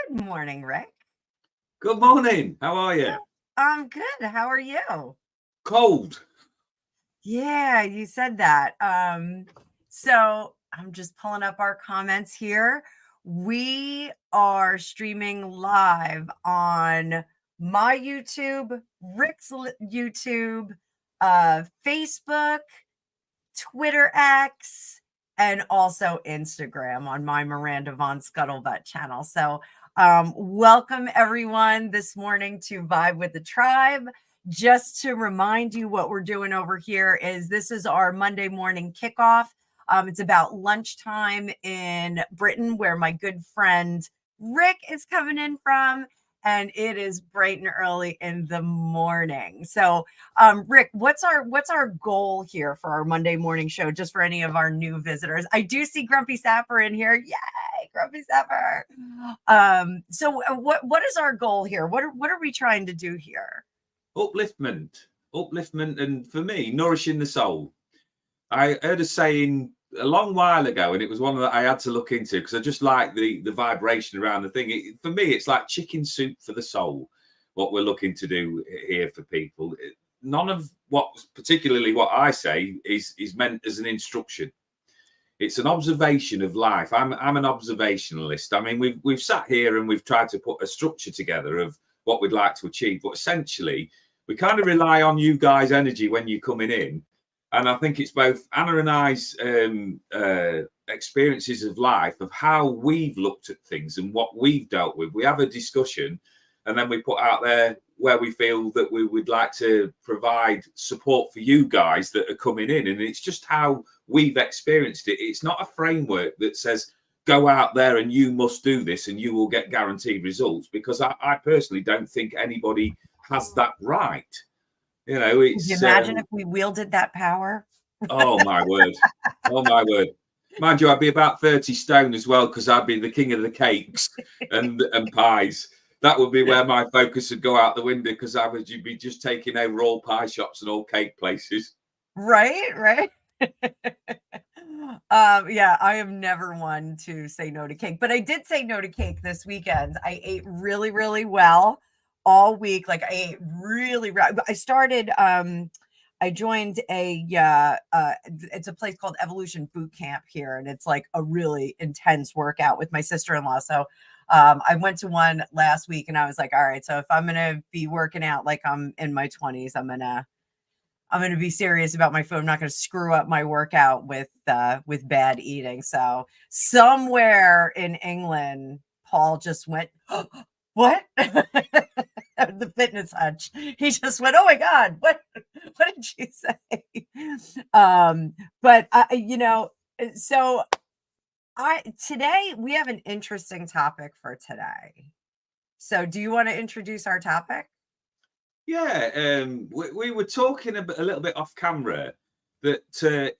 Good morning, Rick. Good morning. How are you? I'm good. How are you? Cold. Yeah, you said that. So I'm just pulling up our comments here. We are streaming live on my YouTube, Rick's YouTube, Facebook, Twitter X, and also Instagram on my Miranda Von Scuttlebutt channel. So, welcome everyone this morning to Vibe with the Tribe. Just to remind you, what we're doing over here is this is our Monday morning kickoff. It's about lunchtime in Britain, where my good friend Rick is coming in from, and it is bright and early in the morning. So, Rick, what's our goal here for our Monday morning show? Just for any of our new visitors, I do see Grumpy Sapper in here. Yay, Grumpy Sapper! So what is our goal here? What are we trying to do here? Upliftment, and for me, nourishing the soul. I heard a saying a long while ago, and it was one that I had to look into because I just like the vibration around the thing. For me, it's like chicken soup for the soul. What we're looking to do here for people. None of particularly what I say, is meant as an instruction. It's an observation of life. I'm an observationalist. I mean, we've sat here and we've tried to put a structure together of what we'd like to achieve, but essentially, we kind of rely on you guys' energy when you're coming in. And I think it's both Anna and I's experiences of life, of how we've looked at things and what we've dealt with. We have a discussion, and then we put out there where we feel that we would like to provide support for you guys that are coming in. And it's just how we've experienced it. It's not a framework that says, go out there and you must do this and you will get guaranteed results, because I personally don't think anybody has that right. You know, Could you it's imagine if we wielded that power? oh my word. Oh my word. Mind you, I'd be about 30 stone as well, because I'd be the king of the cakes and pies. That would be where my focus would go out the window, because I would be just taking over all pie shops and all cake places. Right. Yeah, I am never one to say no to cake, but I did say no to cake this weekend. I ate really, really well all week. Like I ate really, I started, I joined it's a place called Evolution Boot Camp here, and it's like a really intense workout with my sister-in-law. So, I went to one last week, and I was like, all right, so if I'm gonna be working out like I'm in my 20s, I'm gonna be serious about my food. I'm not gonna screw up my workout with bad eating. So somewhere in England, Paul just went, "What?" The fitness hutch. He just went, "Oh my God, what did you say?" But so I today we have an interesting topic for today. So do you want to introduce our topic? Yeah, we were talking a little bit off camera that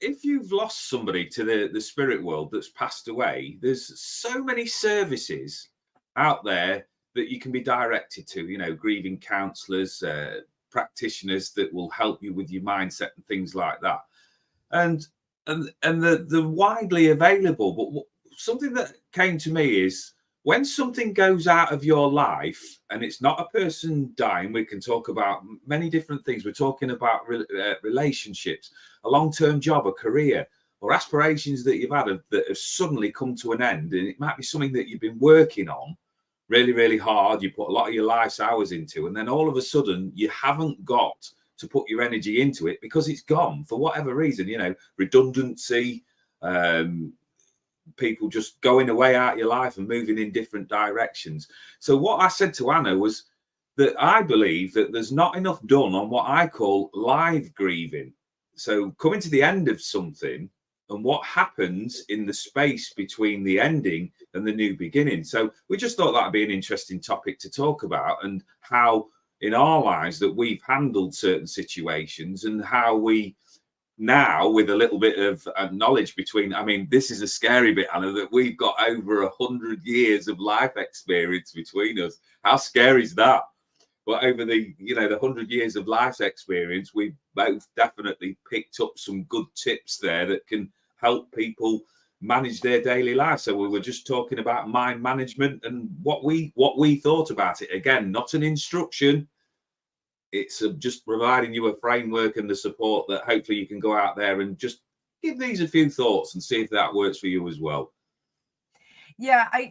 if you've lost somebody to the spirit world that's passed away, there's so many services out there that you can be directed to, you know, grieving counselors, practitioners that will help you with your mindset and things like that. And the widely available, but something that came to me is, when something goes out of your life, and it's not a person dying, we can talk about many different things. We're talking about relationships, a long-term job, a career, or aspirations that you've had that have suddenly come to an end. And it might be something that you've been working on really, really hard. You put a lot of your life's hours into, and then all of a sudden you haven't got to put your energy into it because it's gone for whatever reason, you know, redundancy, people just going away out of your life and moving in different directions. So what I said to Anna was that I believe that there's not enough done on what I call live grieving. So coming to the end of something and what happens in the space between the ending and the new beginning. So we just thought that'd be an interesting topic to talk about, and how in our lives that we've handled certain situations, and how we now, with a little bit of knowledge between, I mean, this is a scary bit, Anna, that we've got over 100 years of life experience between us. How scary is that? But over the 100 years of life experience, we've both definitely picked up some good tips there that can help people manage their daily life. So we were just talking about mind management and what we thought about it. Again, not an instruction. It's just providing you a framework and the support that hopefully you can go out there and just give these a few thoughts and see if that works for you as well. Yeah, I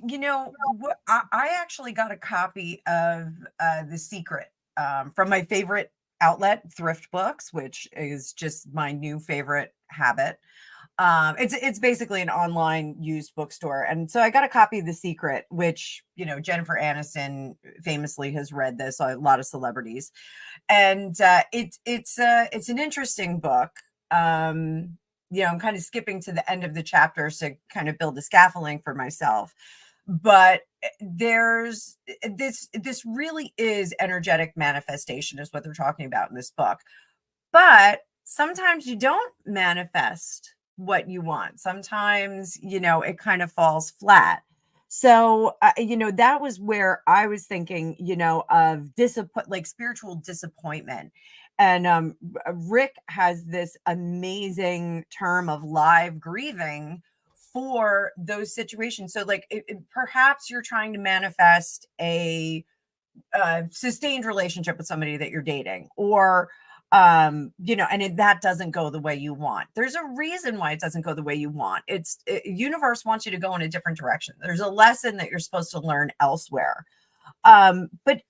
actually got a copy of The Secret from my favorite outlet, Thrift Books, which is just my new favorite habit. It's basically an online used bookstore, and so I got a copy of The Secret, which Jennifer Aniston famously has read this. A lot of celebrities, and it's an interesting book. I'm kind of skipping to the end of the chapters to kind of build the scaffolding for myself, but there's this really is energetic manifestation is what they're talking about in this book. But sometimes you don't manifest what you want. Sometimes, it kind of falls flat. So, that was where I was thinking, of like spiritual disappointment. And Rick has this amazing term of live grieving for those situations. So, like, perhaps you're trying to manifest a sustained relationship with somebody that you're dating, or that doesn't go the way you want. There's a reason why it doesn't go the way you want. Universe wants you to go in a different direction. There's a lesson that you're supposed to learn elsewhere. But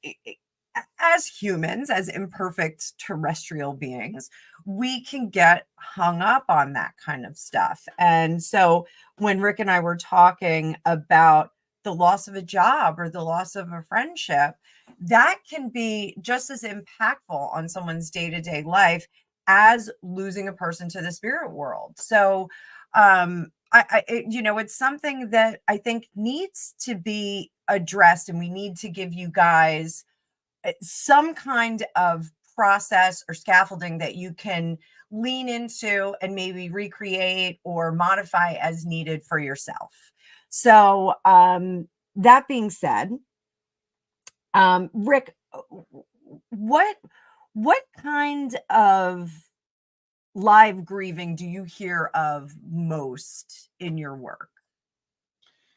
as humans, as imperfect terrestrial beings, we can get hung up on that kind of stuff. And so when Rick and I were talking about the loss of a job or the loss of a friendship, that can be just as impactful on someone's day-to-day life as losing a person to the spirit world. So it's something that I think needs to be addressed, and we need to give you guys some kind of process or scaffolding that you can lean into and maybe recreate or modify as needed for yourself. So that being said, Rick, what kind of live grieving do you hear of most in your work?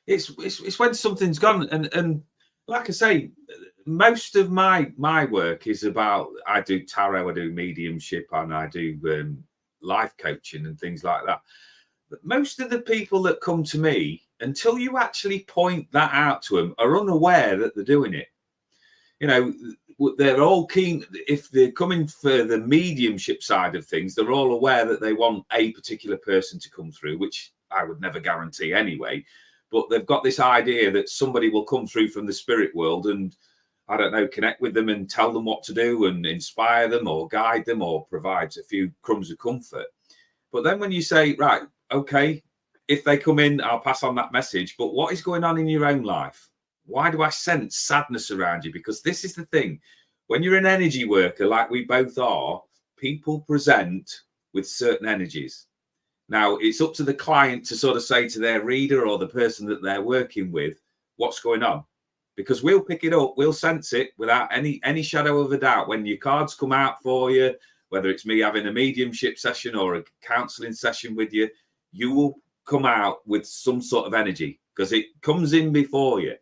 It's when something's gone, and like I say, most of my work is about, I do tarot, I do mediumship, and I do life coaching and things like that. But most of the people that come to me, until you actually point that out to them, are unaware that they're doing it. They're all keen. If they're coming for the mediumship side of things, they're all aware that they want a particular person to come through, which I would never guarantee anyway. But they've got this idea that somebody will come through from the spirit world and, I don't know, connect with them and tell them what to do and inspire them or guide them or provides a few crumbs of comfort. But then when you say, right, okay, if they come in, I'll pass on that message. But what is going on in your own life? Why do I sense sadness around you? Because this is the thing. When you're an energy worker, like we both are, people present with certain energies. Now, it's up to the client to sort of say to their reader or the person that they're working with, what's going on? Because we'll pick it up, we'll sense it without any shadow of a doubt. When your cards come out for you, whether it's me having a mediumship session or a counseling session with you, you will come out with some sort of energy because it comes in before you.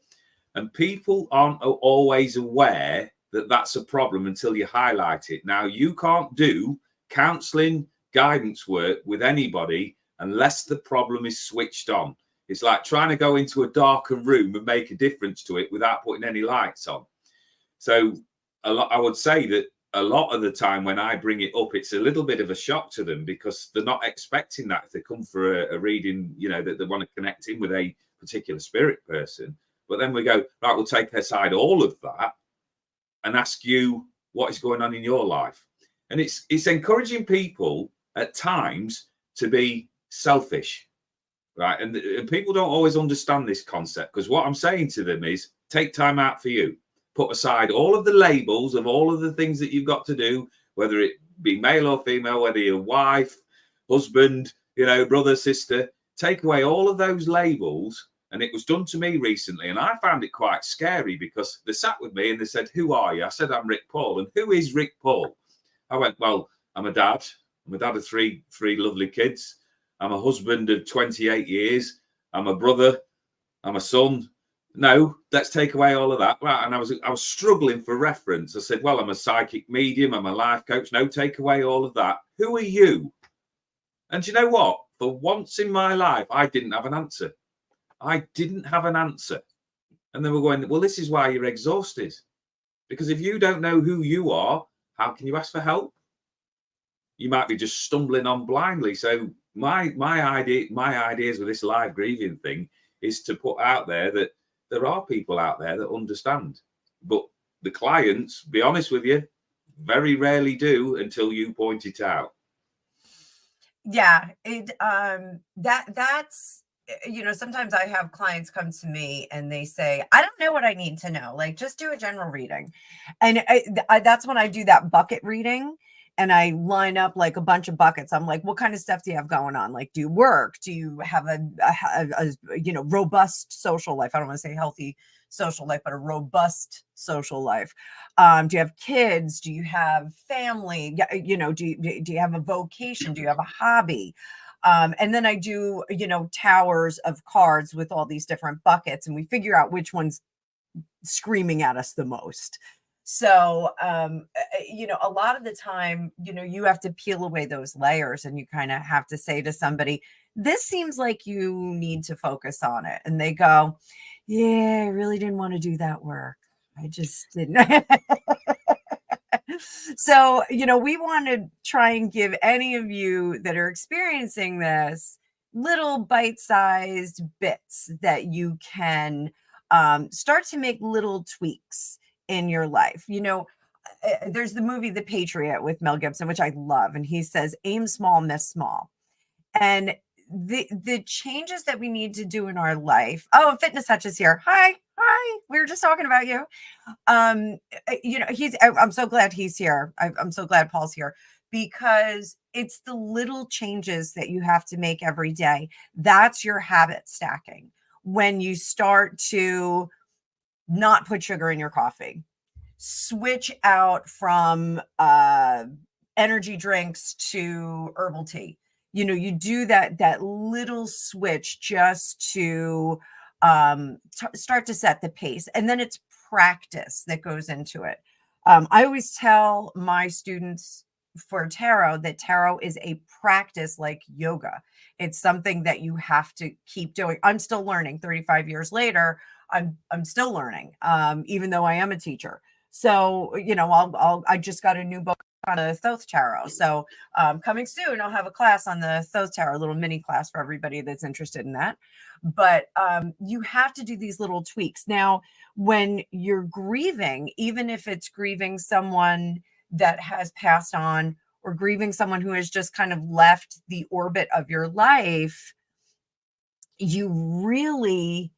And people aren't always aware that that's a problem until you highlight it. Now, you can't do counseling guidance work with anybody unless the problem is switched on. It's like trying to go into a darker room and make a difference to it without putting any lights on. So I would say that a lot of the time when I bring it up, it's a little bit of a shock to them because they're not expecting that if they come for a reading, that they want to connect in with a particular spirit person. But then we go, right, we'll take aside all of that and ask you what is going on in your life. And it's encouraging people at times to be selfish, right? And people don't always understand this concept because what I'm saying to them is take time out for you. Put aside all of the labels of all of the things that you've got to do, whether it be male or female, whether you're wife, husband, brother, sister, take away all of those labels. And it was done to me recently. And I found it quite scary because they sat with me and they said, who are you? I said, I'm Rick Paul. And who is Rick Paul? I went, well, I'm a dad. I'm a dad of three lovely kids. I'm a husband of 28 years. I'm a brother. I'm a son. No, let's take away all of that. Right. And I was struggling for reference. I said, well, I'm a psychic medium. I'm a life coach. No, take away all of that. Who are you? And do you know what? For once in my life, I didn't have an answer. I didn't have an answer. And they were going, well, this is why you're exhausted. Because if you don't know who you are, how can you ask for help? You might be just stumbling on blindly. So my ideas with this live grieving thing is to put out there that there are people out there that understand. But the clients, be honest with you, very rarely do until you point it out. Yeah, that's sometimes I have clients come to me and they say, I don't know what I need to know, like just do a general reading. And that's when I do that bucket reading, and I line up like a bunch of buckets. I'm like, what kind of stuff do you have going on? Like, do you work? Do you have a robust social life? I don't want to say healthy social life, but a robust social life. Do you have kids? Do you have family? Do you have a vocation? Do you have a hobby? And then I do, towers of cards with all these different buckets, and we figure out which one's screaming at us the most. So, a lot of the time, you have to peel away those layers, and you kind of have to say to somebody, this seems like you need to focus on it. And they go, yeah, I really didn't want to do that work. I just didn't. So, we want to try and give any of you that are experiencing this little bite-sized bits that you can start to make little tweaks in your life. There's the movie The Patriot with Mel Gibson, which I love. And he says, aim small, miss small. And the changes that we need to do in our life. Oh, Fitness Touch is here. Hi. We were just talking about you. I'm so glad he's here. I'm so glad Paul's here, because it's the little changes that you have to make every day. That's your habit stacking. When you start to not put sugar in your coffee, switch out from energy drinks to herbal tea. You do that little switch just to start to set the pace, and then it's practice that goes into it. I always tell my students for tarot that tarot is a practice like yoga. It's something that you have to keep doing. I'm still learning 35 years later. I'm still learning, even though I am a teacher. So, I just got a new book on the Thoth Tarot. So coming soon, I'll have a class on the Thoth Tarot, a little mini class for everybody that's interested in that. But you have to do these little tweaks. Now, when you're grieving, even if it's grieving someone that has passed on, or grieving someone who has just kind of left the orbit of your life, you really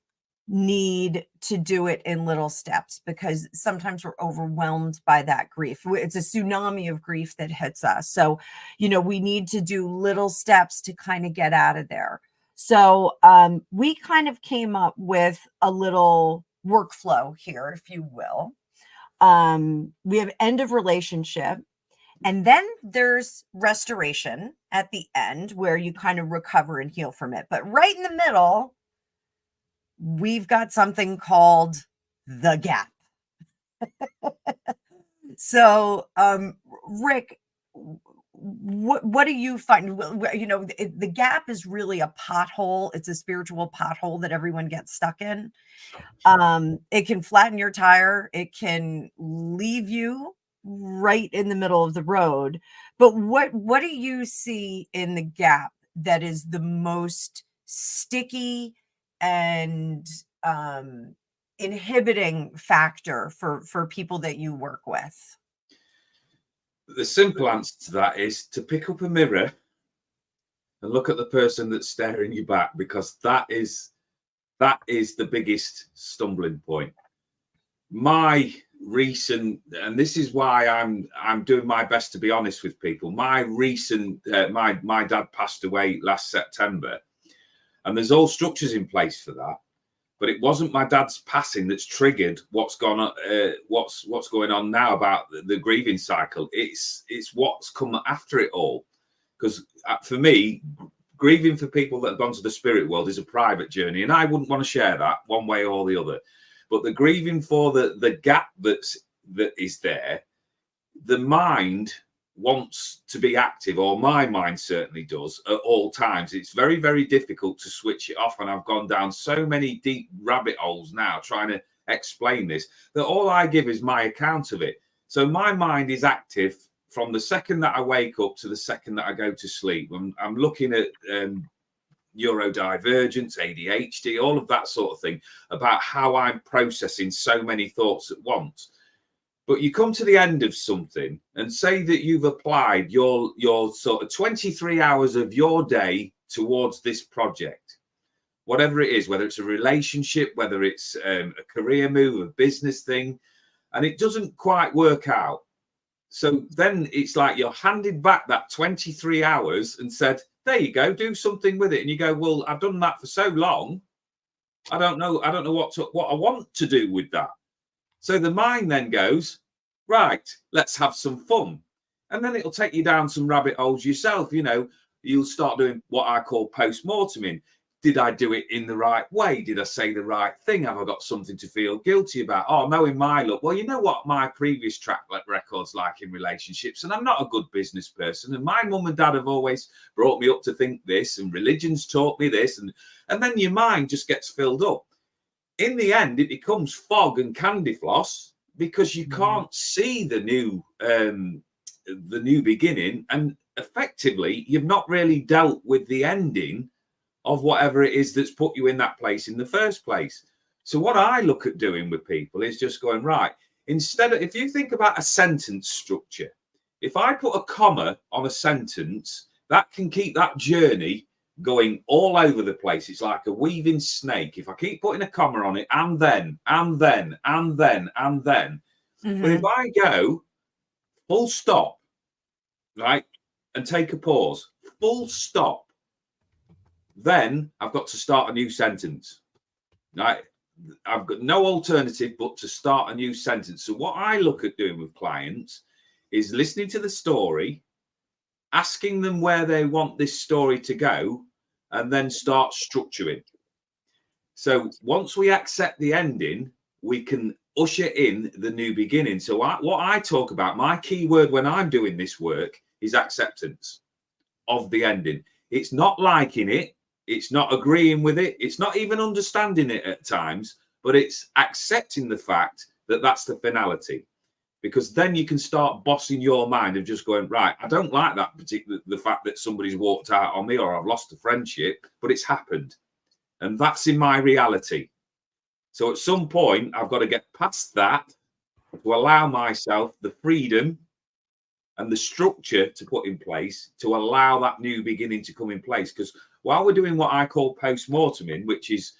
need to do it in little steps, because sometimes we're overwhelmed by that grief. It's a tsunami of grief that hits us. So, we need to do little steps to kind of get out of there. So, we kind of came up with a little workflow here, if you will. We have end of relationship, and then there's restoration at the end, where you kind of recover and heal from it. But right in the middle, we've got something called the gap. So, Rick, what do you find? The gap is really a pothole. It's a spiritual pothole that everyone gets stuck in. It can flatten your tire. It can leave you right in the middle of the road. But what do you see in the gap that is the most sticky and inhibiting factor for people that you work with? The simple answer to that is to pick up a mirror and look at the person that's staring you back, because that is the biggest stumbling point. My recent, and this is why I'm doing my best to be honest with people. My recent, my dad passed away last September, and there's all structures in place for that. But it wasn't my dad's passing that's triggered what's gone on, what's going on now about the grieving cycle. It's what's come after it all. Because for me, grieving for people that have gone to the spirit world is a private journey, and I wouldn't want to share that one way or the other. But the grieving for the gap that is there, the mind wants to be active, or my mind certainly does, at all times. It's very, very difficult to switch it off, and I've gone down so many deep rabbit holes now trying to explain this, that all I give is my account of it. So my mind is active from the second that I wake up to the second that I go to sleep. I'm looking at neurodivergence, ADHD, all of that sort of thing, about how I'm processing so many thoughts at once. But you come to the end of something and say that you've applied your sort of 23 hours of your day towards this project, whatever it is, whether it's a relationship, whether it's a career move, a business thing, and it doesn't quite work out. So then it's like you're handed back that 23 hours and said, there you go, do something with it. And you go, well, I've done that for so long. I don't know what I want to do with that. So the mind then goes, right, let's have some fun. And then it'll take you down some rabbit holes yourself. You know, you'll start doing what I call post-morteming. Did I do it in the right way? Did I say the right thing? Have I got something to feel guilty about? Oh, knowing my luck. Well, you know what my previous track record's like in relationships, and I'm not a good business person. And my mum and dad have always brought me up to think this, and religion's taught me this. And then your mind just gets filled up. In the end, it becomes fog and candy floss, because you can't see the new beginning, and effectively you've not really dealt with the ending of whatever it is that's put you in that place in the first place. So what I look at doing with people is just going, right, instead of, if you think about a sentence structure, if I put a comma on a sentence, that can keep that journey going all over the place. It's like a weaving snake. If I keep putting a comma on it, and then, and then, and then, and then. But if I go full stop, right, and take a pause, full stop, then I've got to start a new sentence. Right? I've got no alternative but to start a new sentence. So what I look at doing with clients is listening to the story, asking them where they want this story to go, and then start structuring. So once we accept the ending, we can usher in the new beginning. So what I talk about, my key word when I'm doing this work, is acceptance of the ending. It's not liking it. It's not agreeing with it. It's not even understanding it at times, but it's accepting the fact that that's the finality. Because then you can start bossing your mind of just going, right, I don't like that particular, the fact that somebody's walked out on me, or I've lost a friendship, but it's happened. And that's in my reality. So at some point, I've got to get past that to allow myself the freedom and the structure to put in place to allow that new beginning to come in place. Because while we're doing what I call post-morteming, which is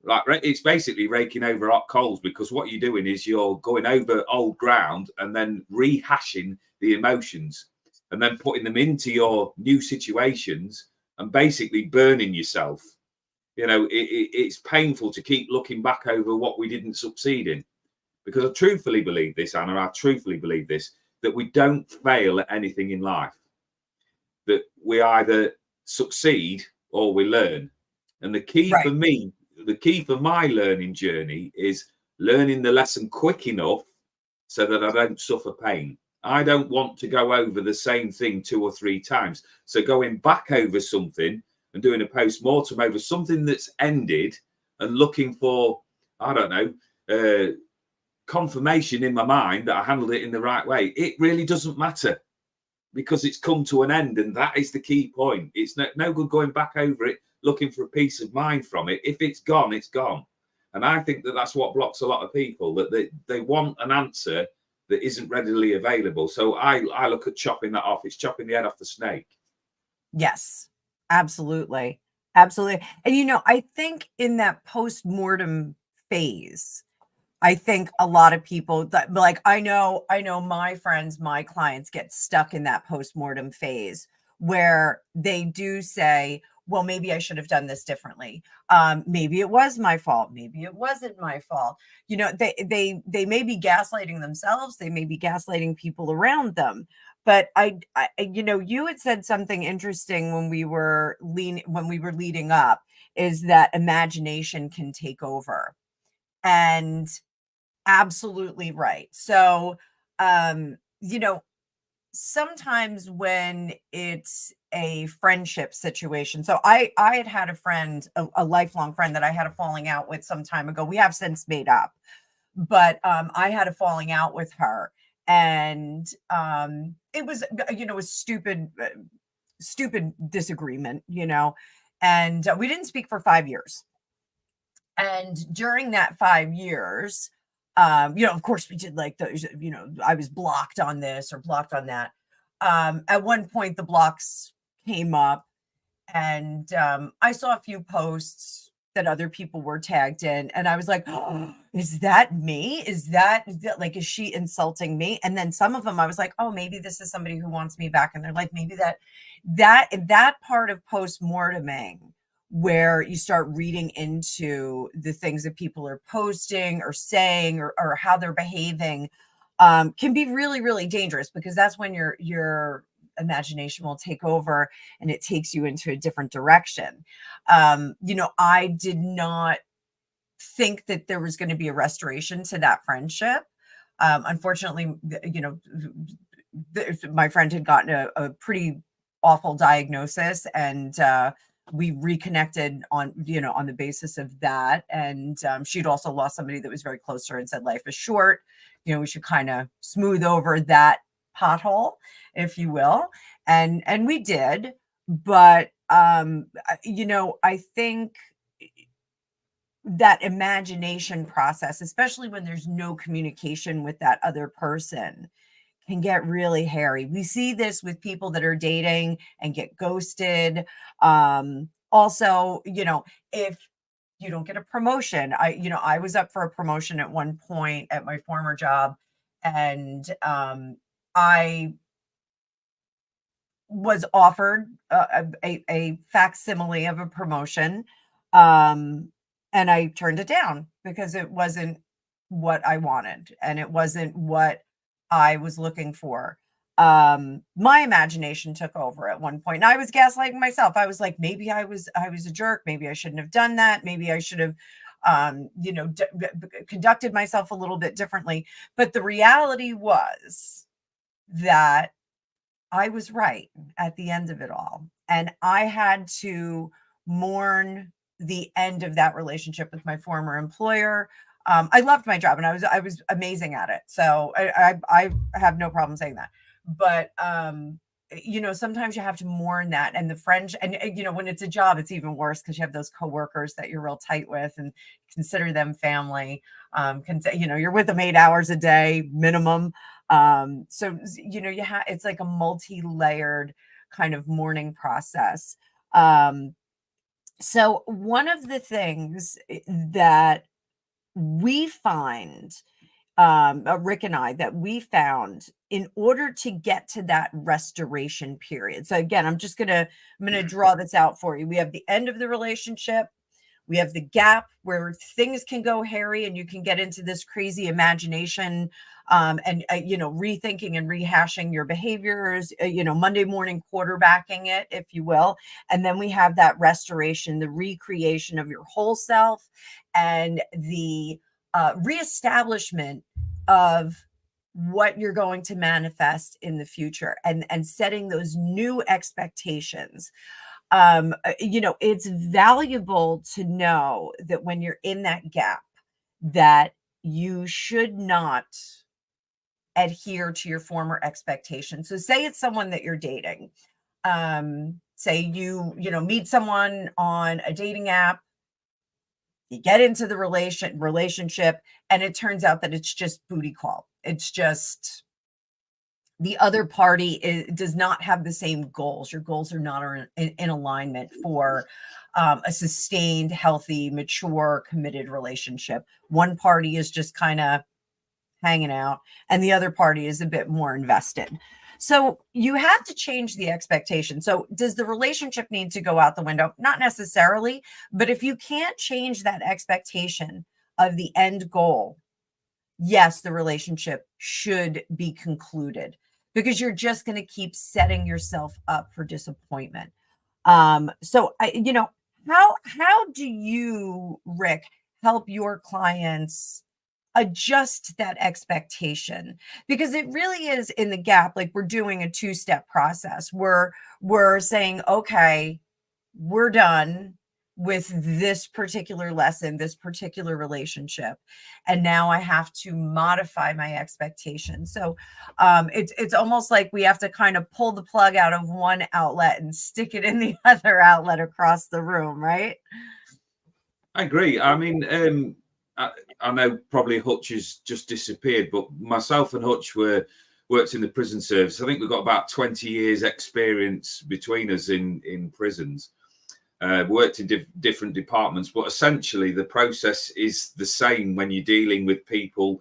like, it's basically raking over hot coals, because what you're doing is you're going over old ground and then rehashing the emotions and then putting them into your new situations and basically burning yourself. You know, it's painful to keep looking back over what we didn't succeed in, because I truthfully believe this, Anna, I truthfully believe this, that we don't fail at anything in life, that we either succeed or we learn. And the key for me, the key for my learning journey is learning the lesson quick enough so that I don't suffer pain. I don't want to go over the same thing 2 or 3 times. So going back over something and doing a post-mortem over something that's ended and looking for, I don't know, confirmation in my mind that I handled it in the right way, it really doesn't matter, because it's come to an end. And that is the key point. It's no good going back over it looking for a peace of mind from it. If it's gone, it's gone. And I think that that's what blocks a lot of people, that they want an answer that isn't readily available. So I look at chopping that off. It's chopping the head off the snake. Yes, absolutely. Absolutely. And, you know, I think in that post-mortem phase, I think a lot of people that, like, I know my friends, my clients get stuck in that post-mortem phase where they do say, well, maybe I should have done this differently. Maybe it was my fault. Maybe it wasn't my fault. You know, they may be gaslighting themselves. They may be gaslighting people around them. but you had said something interesting when we were leading up, is that imagination can take over. And absolutely right. So, sometimes when it's a friendship situation. So I had a friend, a lifelong friend that I had a falling out with some time ago. We have since made up, but I had a falling out with her, and it was a stupid disagreement, and we didn't speak for 5 years. And during that 5 years, of course, we did like those, I was blocked on this or blocked on that. At one point, the blocks came up, and I saw a few posts that other people were tagged in, and I was like, oh, is that me? Is that like, is she insulting me? And then some of them, I was like, oh, maybe this is somebody who wants me back in their life. Maybe that part of post-morteming, where you start reading into the things that people are posting or saying, or how they're behaving, can be really, really dangerous, because that's when your imagination will take over, and it takes you into a different direction. I did not think that there was going to be a restoration to that friendship. Unfortunately, my friend had gotten a pretty awful diagnosis, and we reconnected on the basis of that. And she'd also lost somebody that was very close to her, and said life is short. We should kind of smooth over that pothole, if you will. And we did. But I think that imagination process, especially when there's no communication with that other person, can get really hairy. We see this with people that are dating and get ghosted. Also, if you don't get a promotion, I was up for a promotion at one point at my former job, and I was offered a facsimile of a promotion, and I turned it down because it wasn't what I wanted, and it wasn't what I was looking for. My imagination took over at one point, and I was gaslighting myself. I was like, maybe I was a jerk. Maybe I shouldn't have done that. Maybe I should have, conducted myself a little bit differently. But the reality was that I was right at the end of it all. And I had to mourn the end of that relationship with my former employer. I loved my job, and I was amazing at it. So I have no problem saying that. But sometimes you have to mourn that, and the French, and when it's a job, it's even worse, because you have those coworkers that you're real tight with and consider them family. You're with them 8 hours a day minimum. So it's like a multi-layered kind of mourning process. So one of the things that we find, Rick and I, that we found in order to get to that restoration period. So again, I'm going to draw this out for you. We have the end of the relationship. We have the gap where things can go hairy, and you can get into this crazy imagination, and rethinking and rehashing your behaviors, Monday morning quarterbacking it, if you will. And then we have that restoration, the recreation of your whole self, and the reestablishment of what you're going to manifest in the future, and setting those new expectations. It's valuable to know that when you're in that gap, that you should not adhere to your former expectations. So say it's someone that you're dating. Say you meet someone on a dating app, you get into the relationship, and it turns out that it's just booty call. It's just the other party does not have the same goals. Your goals are not in alignment for a sustained, healthy, mature, committed relationship. One party is just kind of hanging out, and the other party is a bit more invested. So you have to change the expectation. So does the relationship need to go out the window? Not necessarily, but if you can't change that expectation of the end goal, yes, the relationship should be concluded, because you're just going to keep setting yourself up for disappointment. So how do you, Rick, help your clients adjust that expectation? Because it really is in the gap, like we're doing a two-step process. We're saying, okay, we're done with this particular lesson, this particular relationship, and now I have to modify my expectations. So it's almost like we have to kind of pull the plug out of one outlet and stick it in the other outlet across the room, right? I agree. I mean, I know probably Hutch has just disappeared, but myself and Hutch worked in the prison service. I think we've got about 20 years experience between us in prisons. Worked in different departments, but essentially the process is the same when you're dealing with people,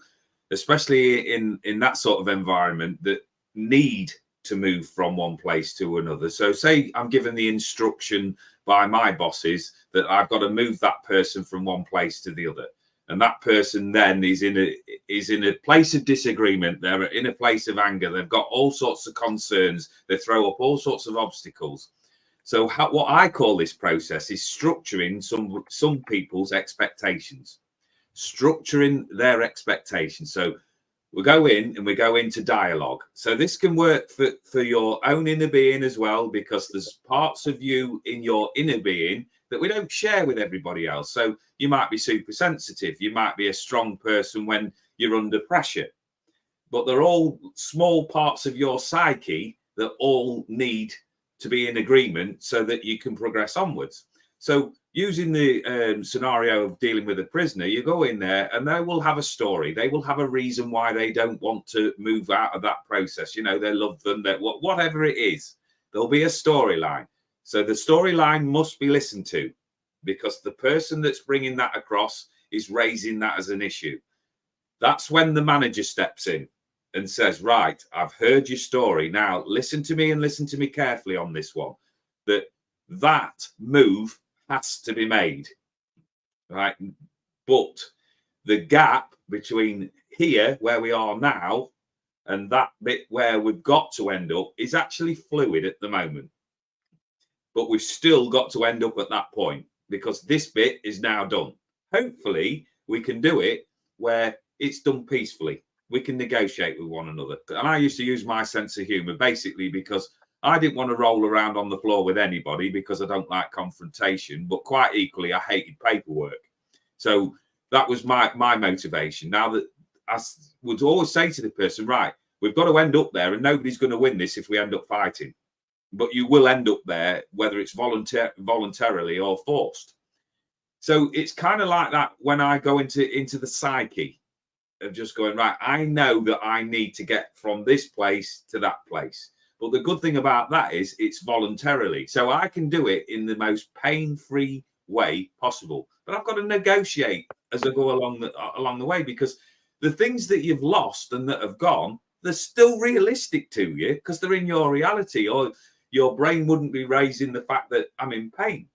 especially in that sort of environment that need to move from one place to another. So say I'm given the instruction by my bosses that I've got to move that person from one place to the other, and that person then is in a place of disagreement, they're in a place of anger, they've got all sorts of concerns, they throw up all sorts of obstacles. So what I call this process is structuring some people's expectations, structuring their expectations. So we go in and we go into dialogue. So this can work for your own inner being as well, because there's parts of you in your inner being that we don't share with everybody else. So you might be super sensitive. You might be a strong person when you're under pressure. But they're all small parts of your psyche that all need to be in agreement so that you can progress onwards. So using the scenario of dealing with a prisoner, you go in there and they will have a story. They will have a reason why they don't want to move out of that process. You know, they love them, whatever it is, there'll be a storyline. So the storyline must be listened to, because the person that's bringing that across is raising that as an issue. That's when the manager steps in and says, right, I've heard your story. Now listen to me, and listen to me carefully on this one, that move has to be made, right? But the gap between here, where we are now, and that bit where we've got to end up is actually fluid at the moment. But we've still got to end up at that point, because this bit is now done. Hopefully we can do it where it's done peacefully. We can negotiate with one another. And I used to use my sense of humor basically because I didn't want to roll around on the floor with anybody, because I don't like confrontation, but quite equally, I hated paperwork. So that was my motivation. Now that I would always say to the person, right, we've got to end up there, and nobody's going to win this if we end up fighting. But you will end up there, whether it's voluntarily or forced. So it's kind of like that when I go into the psyche of just going, right, I know that I need to get from this place to that place. But the good thing about that is it's voluntarily. So I can do it in the most pain-free way possible. But I've got to negotiate as I go along the way, because the things that you've lost and that have gone, they're still realistic to you because they're in your reality, or your brain wouldn't be raising the fact that I'm in pain.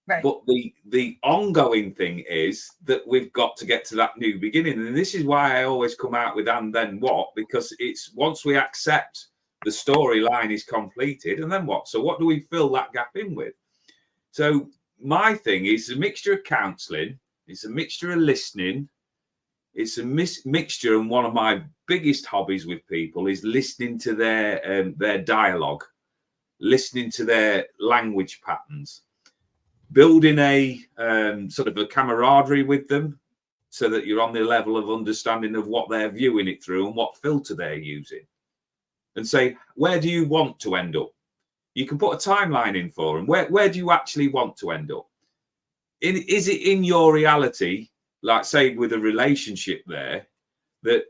Right. But the ongoing thing is that we've got to get to that new beginning. And this is why I always come out with "and then what?" Because it's once we accept the storyline is completed, and then what? So what do we fill that gap in with? So my thing is a mixture of counselling, it's a mixture of listening, it's a mixture, and one of my biggest hobbies with people is listening to their dialogue, listening to their language patterns, building a sort of a camaraderie with them, so that you're on the level of understanding of what they're viewing it through and what filter they're using, and say, where do you want to end up? You can put a timeline in for them. Where do you actually want to end up? Is it in your reality, like say with a relationship there, that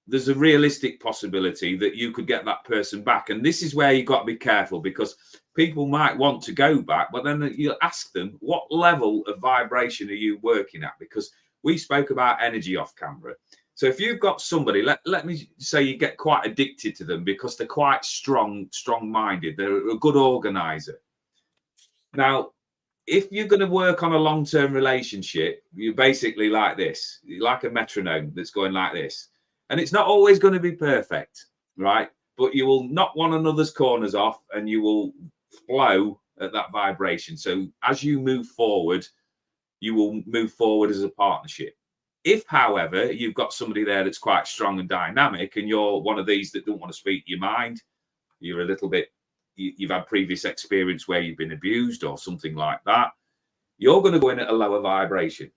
there's a realistic possibility that you could get that person back? And this is where you've got to be careful, because people might want to go back, but then you ask them, what level of vibration are you working at? Because we spoke about energy off camera. So if you've got somebody, let me say you get quite addicted to them because they're quite strong-minded, they're a good organizer. Now, if you're going to work on a long-term relationship, you're basically like this, you're like a metronome that's going like this. And it's not always going to be perfect. right? But you will knock one another's corners off, and you will flow at that vibration. So as you move forward, you will move forward as a partnership. If, however, you've got somebody there that's quite strong and dynamic, and you're one of these that don't want to speak your mind, you're a little bit, you've had previous experience where you've been abused or something like that, you're going to go in at a lower vibration.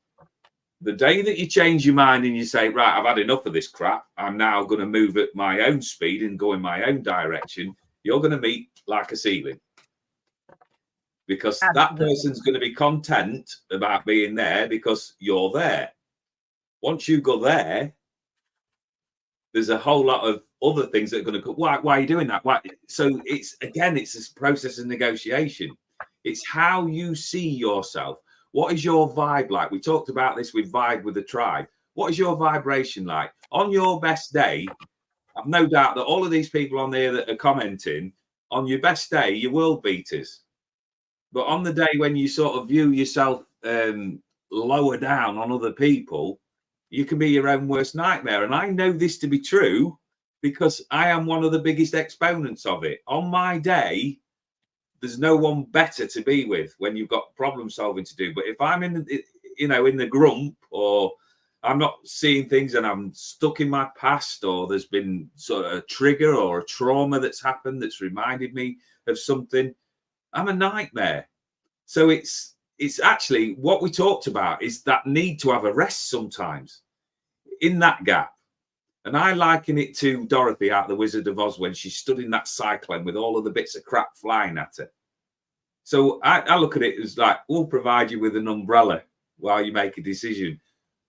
The day that you change your mind and you say, right, I've had enough of this crap, I'm now going to move at my own speed and go in my own direction, you're going to meet like a ceiling. Because that Absolutely. person's going to be content about being there because you're there. Once you go there, there's a whole lot of other things that are going to go, why are you doing that? Why? So it's, again, it's this process of negotiation. It's how you see yourself. What is your vibe like? We talked about this with Vibe with the Tribe. What is your vibration like? On your best day, I've no doubt that all of these people on there that are commenting, on your best day, you're world beaters. But on the day when you sort of view yourself lower down on other people, you can be your own worst nightmare. And I know this to be true because I am one of the biggest exponents of it. On my day, there's no one better to be with when you've got problem solving to do. But if I'm in the, in the grump, or I'm not seeing things and I'm stuck in my past, or there's been sort of a trigger or a trauma that's happened that's reminded me of something, I'm a nightmare. So it's actually what we talked about is that need to have a rest sometimes in that gap. And I liken it to Dorothy out of The Wizard of Oz when she stood in that cyclone with all of the bits of crap flying at her. So I look at it as like, we'll provide you with an umbrella while you make a decision.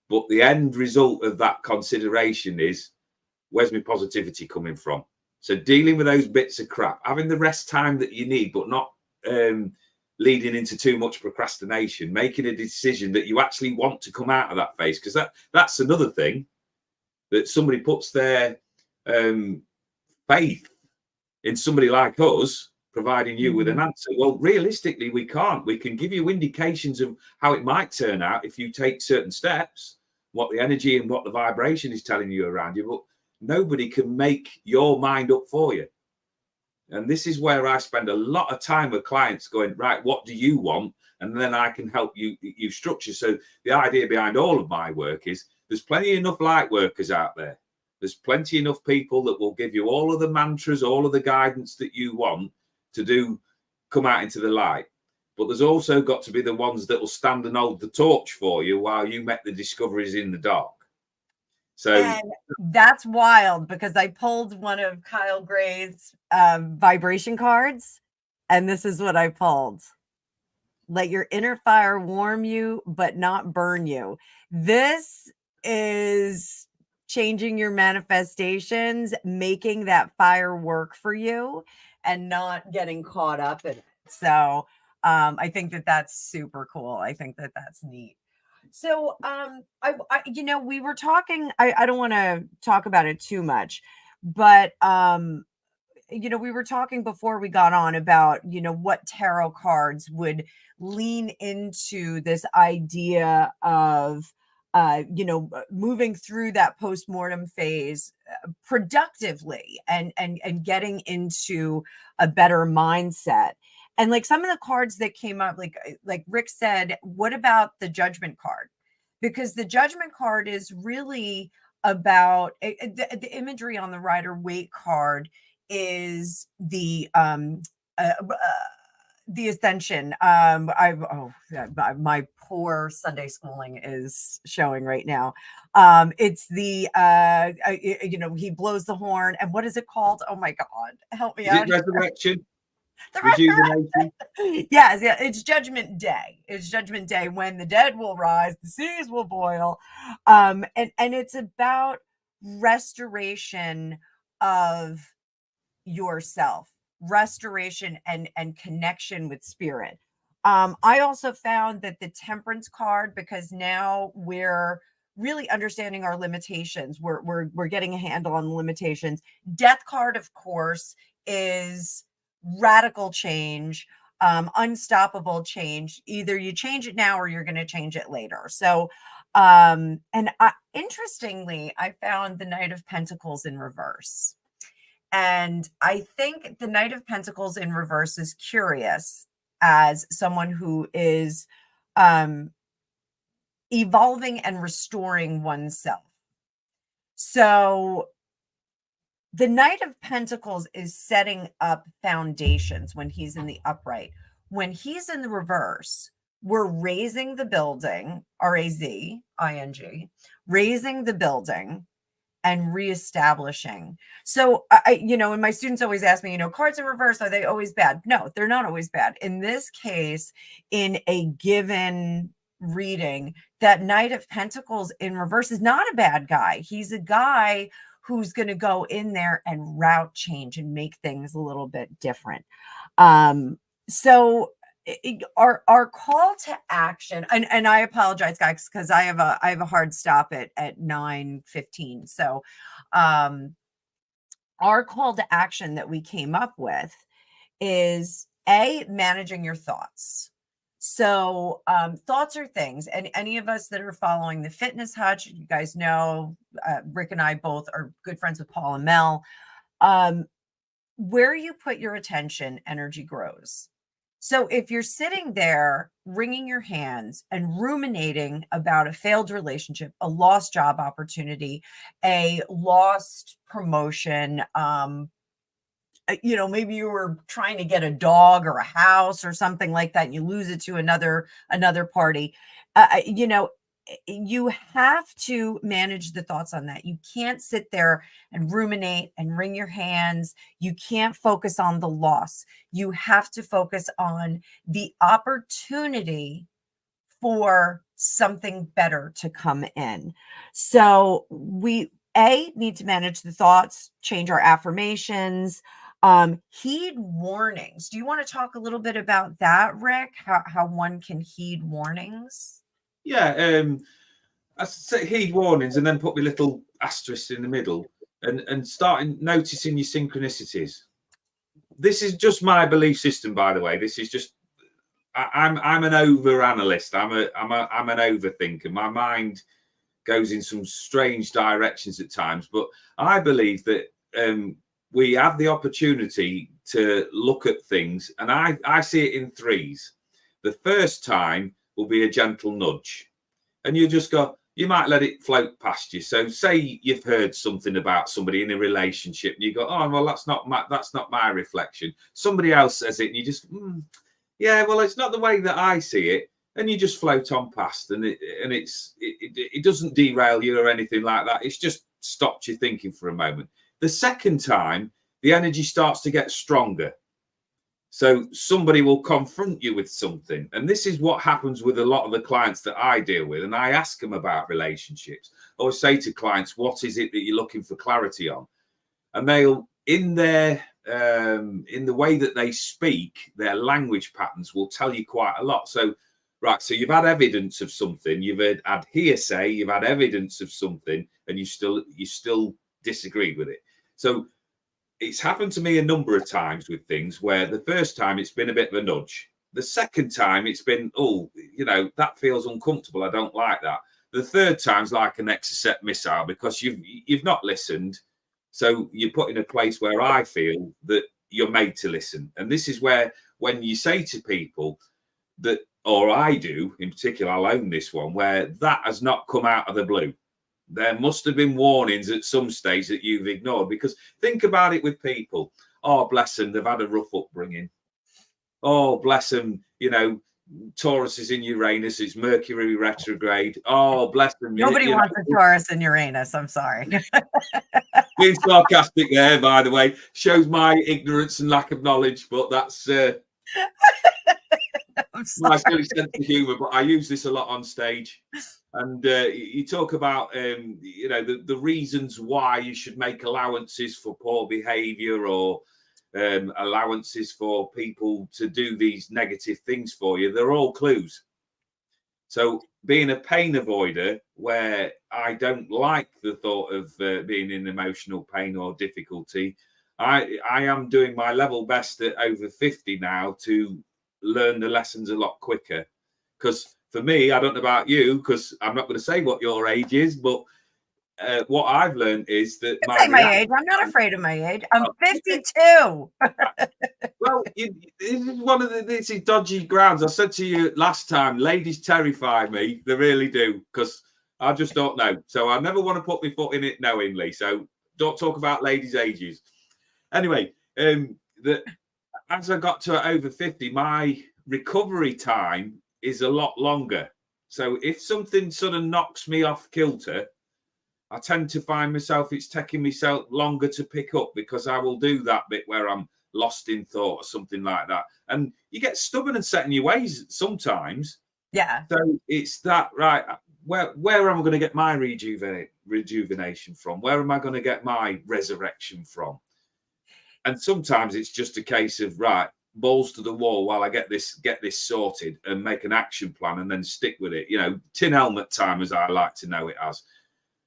But the end result of that consideration is, where's my positivity coming from? So dealing with those bits of crap, having the rest time that you need, but not leading into too much procrastination, making a decision that you actually want to come out of that phase. Because that's another thing, that somebody puts their faith in somebody like us providing you with an answer. Well, realistically, we can't. We can give you indications of how it might turn out if you take certain steps, what the energy and what the vibration is telling you around you, but nobody can make your mind up for you. And this is where I spend a lot of time with clients going, right, what do you want? And then I can help you structure. So the idea behind all of my work is there's plenty enough light workers out there. There's plenty enough people that will give you all of the mantras, all of the guidance that you want to come out into the light. But there's also got to be the ones that will stand and hold the torch for you while you make the discoveries in the dark. So, and that's wild, because I pulled one of Kyle Gray's vibration cards, and this is what I pulled. Let your inner fire warm you, but not burn you. This is changing your manifestations, making that fire work for you and not getting caught up in it. So I think that that's super cool. I think that that's neat. So we were talking, I don't want to talk about it too much, but we were talking before we got on about, what tarot cards would lean into this idea of, moving through that postmortem phase productively, and getting into a better mindset. And like some of the cards that came up, like Rick said, what about the Judgment card? Because the Judgment card is really about the imagery on the Rider-Waite card is the ascension. My poor Sunday schooling is showing right now. It's the he blows the horn, and what is it called? Oh my God, help me is out it resurrection? here. Rejuvenation? Yes, yeah, it's Judgment Day. It's Judgment Day, when the dead will rise, the seas will boil. And it's about restoration of yourself, restoration and connection with spirit. I also found that the Temperance card, because now we're really understanding our limitations, we're getting a handle on the limitations. Death card, of course, is radical change, unstoppable change. Either you change it now or you're going to change it later. So interestingly, I found the Knight of Pentacles in reverse. And I think the Knight of Pentacles in reverse is curious as someone who is evolving and restoring oneself. So the Knight of Pentacles is setting up foundations when he's in the upright. When he's in the reverse, we're raising the building, RAZING, raising the building and reestablishing. So and my students always ask me, cards in reverse, are they always bad? No, they're not always bad. In this case, in a given reading, that Knight of Pentacles in reverse is not a bad guy. He's a guy who's going to go in there and route change and make things a little bit different. So our call to action, and I apologize, guys, because I have a hard stop at 9:15. So our call to action that we came up with is managing your thoughts. So thoughts are things, and any of us that are following the Fitness Hutch, you guys know Rick and I both are good friends with Paul and Mel. Where you put your attention, energy grows. So if you're sitting there wringing your hands and ruminating about a failed relationship, a lost job opportunity, a lost promotion, maybe you were trying to get a dog or a house or something like that, and you lose it to another party, you have to manage the thoughts on that. You can't sit there and ruminate and wring your hands. You can't focus on the loss. You have to focus on the opportunity for something better to come in. So we need to manage the thoughts, change our affirmations, heed warnings. Do you want to talk a little bit about that, Rick? How one can heed warnings? Yeah, I say heed warnings and then put my little asterisk in the middle and starting noticing your synchronicities. This is just my belief system, by the way. This is just I'm an over analyst. I'm an overthinker. My mind goes in some strange directions at times, but I believe that we have the opportunity to look at things, and I see it in threes. The first time will be a gentle nudge, and you just go, you might let it float past you. So say you've heard something about somebody in a relationship and you go, oh, well, that's not my reflection. Somebody else says it and you just, yeah, well, it's not the way that I see it. And you just float on past, and it doesn't derail you or anything like that. It's just stopped you thinking for a moment. The second time, the energy starts to get stronger. So somebody will confront you with something. And this is what happens with a lot of the clients that I deal with. And I ask them about relationships. I always say to clients, what is it that you're looking for clarity on? And they'll, in the way that they speak, their language patterns will tell you quite a lot. So, right, so you've had evidence of something, you've had hearsay, you've had evidence of something, and you still disagree with it. So it's happened to me a number of times with things where the first time it's been a bit of a nudge. The second time it's been, that feels uncomfortable. I don't like that. The third time's like an Exocet missile because you've not listened. So you're put in a place where I feel that you're made to listen. And this is where when you say to people that, or I do in particular, I'll own this one, where that has not come out of the blue. There must have been warnings at some stage that you've ignored, because think about it with people. Oh, bless them, they've had a rough upbringing. Oh, bless them, Taurus is in Uranus, it's Mercury retrograde. Oh, bless them. Nobody wants a Taurus in Uranus. I'm sorry. Being sarcastic there, by the way, shows my ignorance and lack of knowledge, but that's my silly sense of humour. But I use this a lot on stage. And you talk about, the reasons why you should make allowances for poor behaviour or allowances for people to do these negative things for you. They're all clues. So being a pain avoider, where I don't like the thought of being in emotional pain or difficulty, I am doing my level best at over 50 now to learn the lessons a lot quicker. Because for me, I don't know about you, because I'm not going to say what your age is, but what I've learned is that You can my say my reaction. age. I'm not afraid of my age. I'm Oh, 52. well, this is one of this is dodgy grounds. I said to you last time, ladies terrify me. They really do, because I just don't know. So I never want to put my foot in it knowingly. So don't talk about ladies' ages. Anyway, as I got to over 50, my recovery time is a lot longer. So if something sort of knocks me off kilter, I tend to find myself, it's taking myself longer to pick up, because I will do that bit where I'm lost in thought or something like that. And you get stubborn and set in your ways sometimes. Yeah. So it's that, right, where am I going to get my rejuvenation from? Where am I going to get my resurrection from? And sometimes it's just a case of, right, balls to the wall while I get this sorted, and make an action plan and then stick with it. Tin helmet time, as I like to know it as.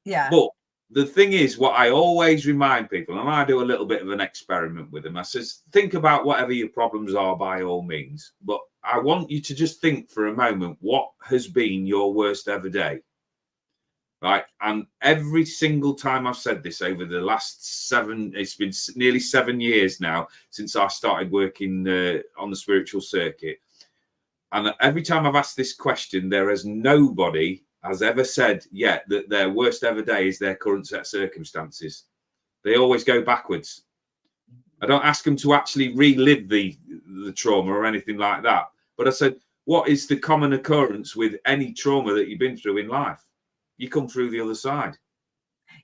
Yeah. But the thing is, what I always remind people, and I do a little bit of an experiment with them, I says, think about whatever your problems are by all means, but I want you to just think for a moment, what has been your worst ever day? Right. And every single time I've said this over the last it's been nearly 7 years now since I started working on the spiritual circuit. And every time I've asked this question, there is nobody has ever said yet that their worst ever day is their current set of circumstances. They always go backwards. I don't ask them to actually relive the trauma or anything like that. But I said, what is the common occurrence with any trauma that you've been through in life? You come through the other side.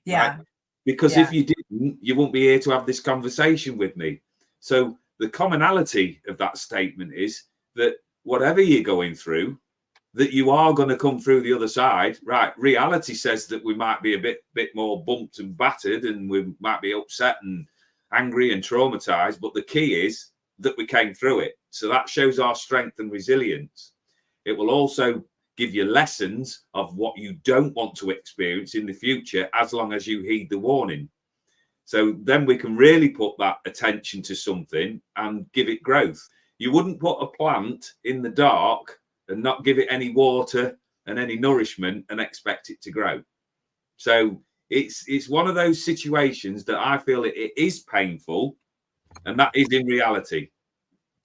Yeah. Right? Because if you didn't, you won't be here to have this conversation with me. So the commonality of that statement is that whatever you're going through, that you are going to come through the other side. Right? Reality says that we might be a bit more bumped and battered, and we might be upset and angry and traumatized, but the key is that we came through it. So that shows our strength and resilience. It will also give you lessons of what you don't want to experience in the future, as long as you heed the warning. So then we can really put that attention to something and give it growth. You wouldn't put a plant in the dark and not give it any water and any nourishment and expect it to grow. So it's one of those situations that I feel it is painful, and that is in reality.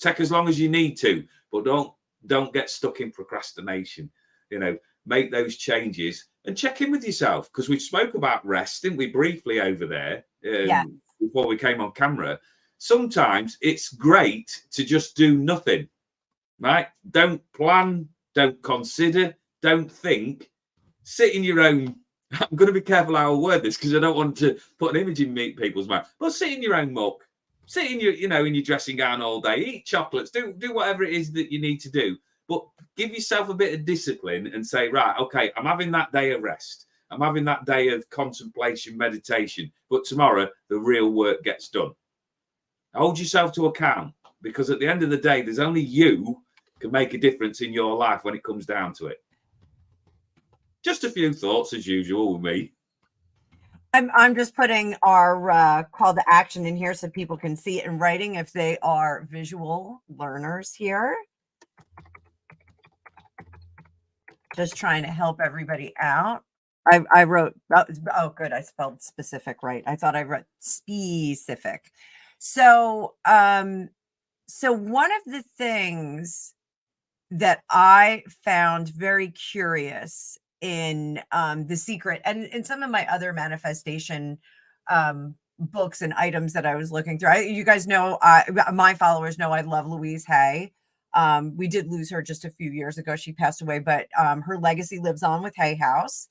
Take as long as you need to, but don't get stuck in procrastination. Make those changes and check in with yourself, because we spoke about rest, didn't we, briefly over there before we came on camera. Sometimes it's great to just do nothing, right? Don't plan, don't consider, don't think. Sit in your own. I'm going to be careful how I word this, because I don't want to put an image in people's mind. But sit in your own muck. Sit in your, in your dressing gown all day. Eat chocolates. Do whatever it is that you need to do. But give yourself a bit of discipline and say, right, okay, I'm having that day of rest. I'm having that day of contemplation, meditation. But tomorrow, the real work gets done. Hold yourself to account, because at the end of the day, there's only you can make a difference in your life when it comes down to it. Just a few thoughts, as usual, with me. I'm just putting our call to action in here so people can see it in writing if they are visual learners here. Just trying to help everybody out. I wrote, oh, good. I spelled specific right. I thought I wrote specific. So, so one of the things that I found very curious in The Secret and in some of my other manifestation books and items that I was looking through. You guys know, my followers know I love Louise Hay. We did lose her just a few years ago. She passed away, but her legacy lives on with Hay House.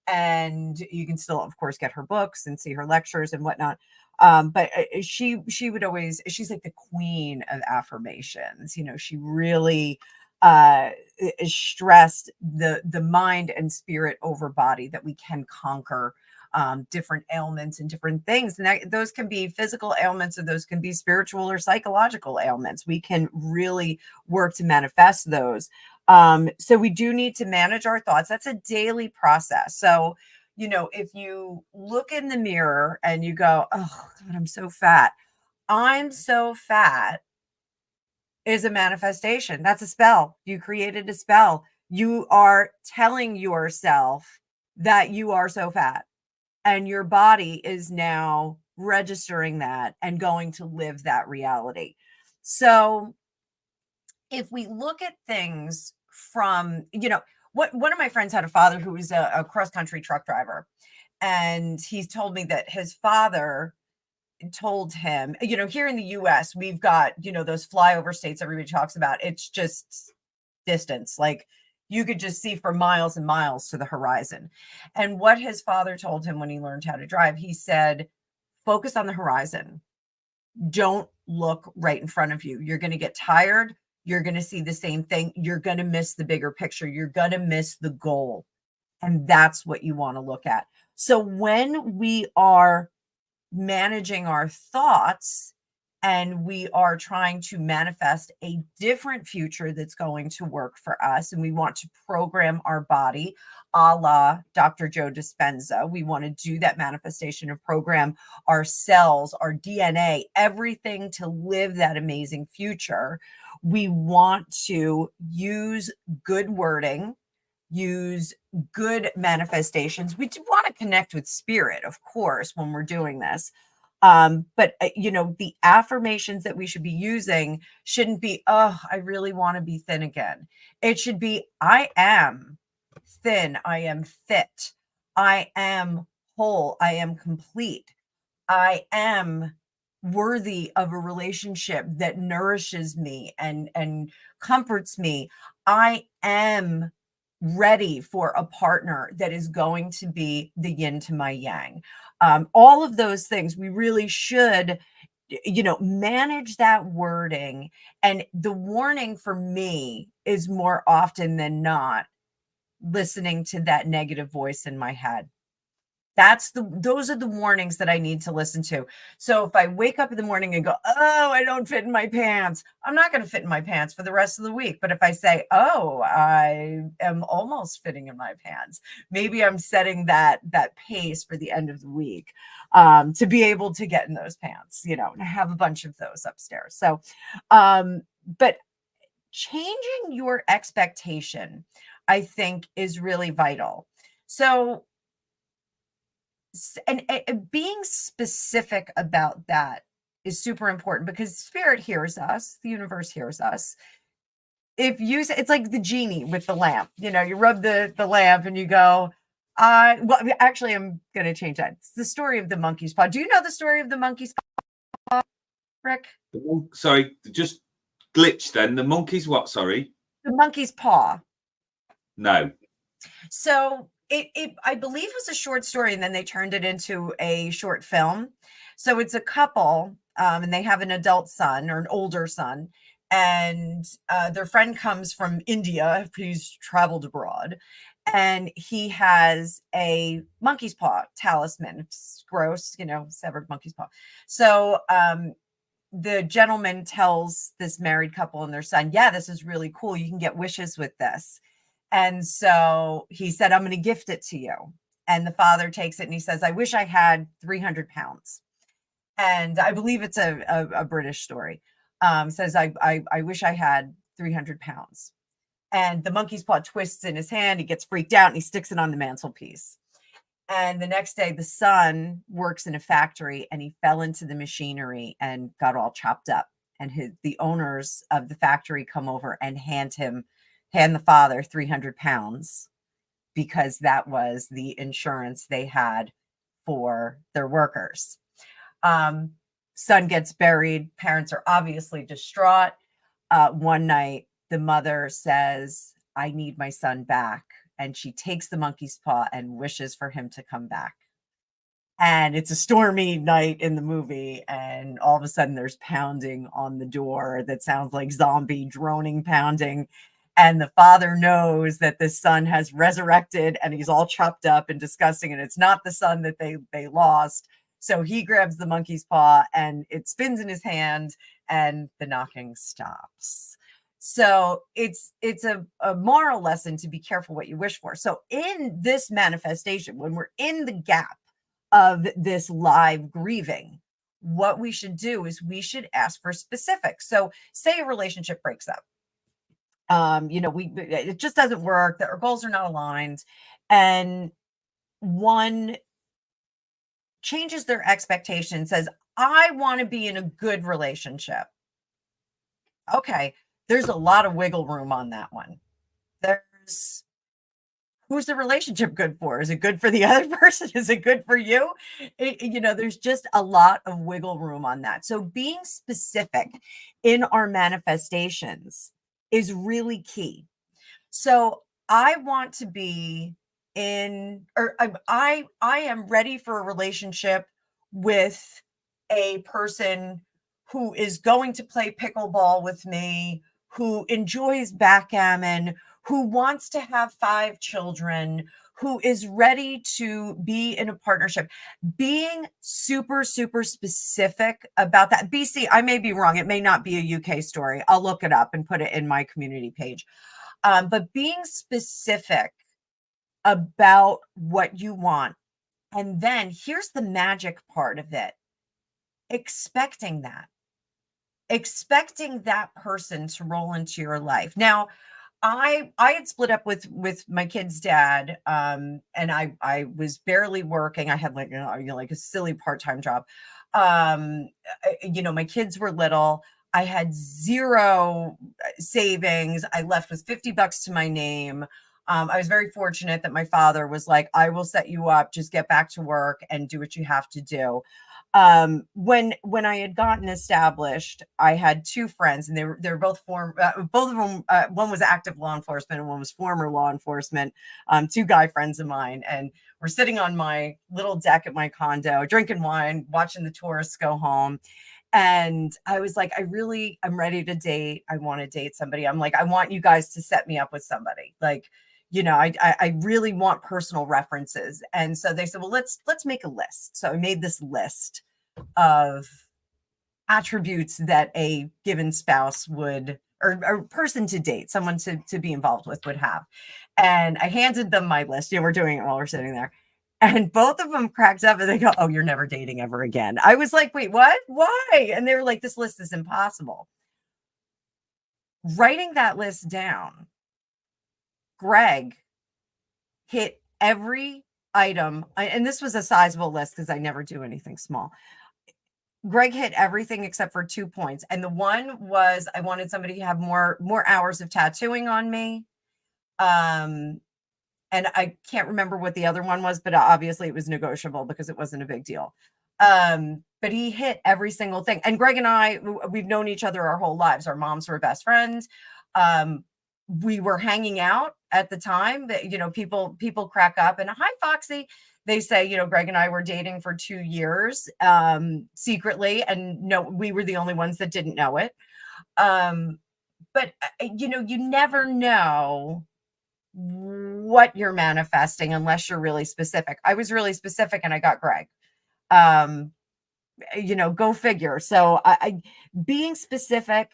And you can still, of course, get her books and see her lectures and whatnot. But she would always, she's like the queen of affirmations. She really stressed the mind and spirit over body, that we can conquer different ailments and different things. And those can be physical ailments, or those can be spiritual or psychological ailments. We can really work to manifest those. So we do need to manage our thoughts. That's a daily process. So, if you look in the mirror and you go, oh God, I'm so fat. I'm so fat is a manifestation. That's a spell. You created a spell. You are telling yourself that you are so fat. and your body is now registering that and going to live that reality. So if we look at things from, what one of my friends had a father who was a cross country truck driver, and he's told me that his father told him, here in the US, we've got, those flyover states everybody talks about. It's just distance. Like you could just see for miles and miles to the horizon. And what his father told him when he learned how to drive, he said, focus on the horizon. Don't look right in front of you. You're going to get tired. You're going to see the same thing. You're going to miss the bigger picture. You're going to miss the goal. And that's what you want to look at. So when we are managing our thoughts and we are trying to manifest a different future that's going to work for us, and we want to program our body a la Dr. Joe Dispenza, we want to do that manifestation and program our cells, our DNA, everything to live that amazing future. We want to use good wording, use good manifestations. We do want to connect with spirit, of course, when we're doing this. But the affirmations that we should be using shouldn't be, oh, I really want to be thin again. It should be, I am thin. I am fit. I am whole. I am complete. I am worthy of a relationship that nourishes me and comforts me. I am ready for a partner that is going to be the yin to my yang. All of those things we really should, manage that wording. And the warning for me is more often than not listening to that negative voice in my head. Those are the warnings that I need to listen to. So if I wake up in the morning and go, oh, I don't fit in my pants, I'm not going to fit in my pants for the rest of the week. But if I say, oh, I am almost fitting in my pants, maybe I'm setting that pace for the end of the week, to be able to get in those pants, and I have a bunch of those upstairs. So, but changing your expectation, I think, is really vital. So, and being specific about that is super important, because spirit hears us, the universe hears us. If you say, it's like the genie with the lamp, you rub the lamp and you go, well, actually, I'm going to change that. It's the story of the monkey's paw. Do you know the story of the monkey's paw, Rick? Sorry, just glitched then. The monkey's what? Sorry. The monkey's paw. No. So it I believe was a short story, and then they turned it into a short film. So it's a couple, and they have an adult son or an older son, and their friend comes from India. He's traveled abroad, and he has a monkey's paw talisman. It's gross, severed monkey's paw. So the gentleman tells this married couple and their son, yeah, this is really cool. You can get wishes with this. And so he said, I'm going to gift it to you. And the father takes it and he says, I wish I had 300 pounds. And I believe it's a British story. Says, I wish I had 300 pounds. And the monkey's paw twists in his hand. He gets freaked out and he sticks it on the mantelpiece. And the next day, the son works in a factory and he fell into the machinery and got all chopped up. And the owners of the factory come over and hand the father 300 pounds, because that was the insurance they had for their workers. Son gets buried. Parents are obviously distraught. One night, the mother says, I need my son back. And she takes the monkey's paw and wishes for him to come back. And it's a stormy night in the movie, and all of a sudden there's pounding on the door that sounds like zombie droning pounding. And the father knows that the son has resurrected and he's all chopped up and disgusting, and it's not the son that they lost. So he grabs the monkey's paw and it spins in his hand and the knocking stops. So it's a moral lesson to be careful what you wish for. So in this manifestation, when we're in the gap of this live grieving, what we should do is we should ask for specifics. So say a relationship breaks up. It just doesn't work, that our goals are not aligned. And one changes their expectation, says, I want to be in a good relationship. Okay, there's a lot of wiggle room on that one. There's who's the relationship good for? Is it good for the other person? Is it good for you? There's just a lot of wiggle room on that. So being specific in our manifestations is really key. So I want to be in, or I am ready for a relationship with a person who is going to play pickleball with me, who enjoys backgammon, who wants to have 5 children, who is ready to be in a partnership. Being super, super specific about that. BC, I may be wrong. It may not be a UK story. I'll look it up and put it in my community page. But being specific about what you want. And then here's the magic part of it, expecting that person to roll into your life. Now, I had split up with my kid's dad, and I was barely working. I had like a silly part-time job. My kids were little. I had zero savings. I left with $50 to my name. I was very fortunate that my father was like, I will set you up, just get back to work and do what you have to do. When I had gotten established, I had 2 friends, and they're both both of them. One was active law enforcement, and one was former law enforcement. 2 guy friends of mine, and we're sitting on my little deck at my condo, drinking wine, watching the tourists go home. And I was like, I'm ready to date. I want to date somebody. I'm like, I want you guys to set me up with somebody. Like, I really want personal references. And so they said, well, let's make a list. So I made this list of attributes that a given spouse would, or person to date, someone to be involved with would have. And I handed them my list. We're doing it while we're sitting there. And both of them cracked up and they go, oh, you're never dating ever again. I was like, wait, what? Why? And they were like, this list is impossible. Writing that list down, Greg hit every item. And this was a sizable list because I never do anything small. Greg hit everything except for 2 points. And the one was I wanted somebody to have more hours of tattooing on me. And I can't remember what the other one was, but obviously it was negotiable because it wasn't a big deal. But he hit every single thing. And Greg and I, we've known each other our whole lives. Our moms were best friends. We were hanging out at the time that, people crack up and hi, Foxy. They say, Greg and I were dating for 2 years, secretly. And no, we were the only ones that didn't know it. But you never know what you're manifesting unless you're really specific. I was really specific and I got Greg. Go figure. So I being specific,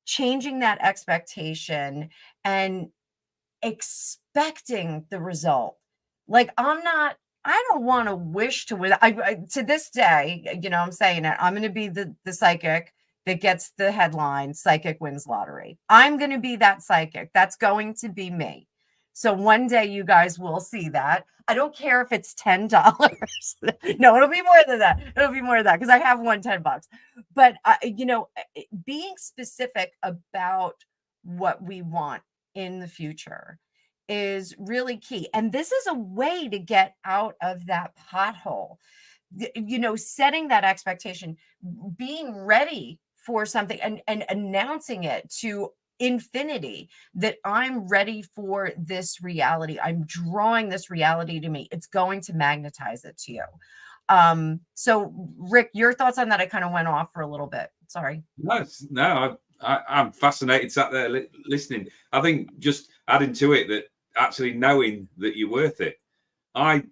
changing that expectation and expecting the result. Like I don't want to wish to win. To this day, I'm saying it. I'm going to be the psychic that gets the headline, psychic wins lottery. I'm going to be that psychic. That's going to be me. So one day you guys will see that. I don't care if it's $10. No, it'll be more than that. It'll be more than that because I have won $10. But, being specific about what we want in the future is really key. And this is a way to get out of that pothole. Setting that expectation, being ready for something and announcing it to infinity that I'm ready for this reality. I'm drawing this reality to me. It's going to magnetize it to you. So Rick, your thoughts on that? I kind of went off for a little bit. Sorry. No, I'm fascinated sat there listening. I think just adding to it that actually knowing that you're worth it. I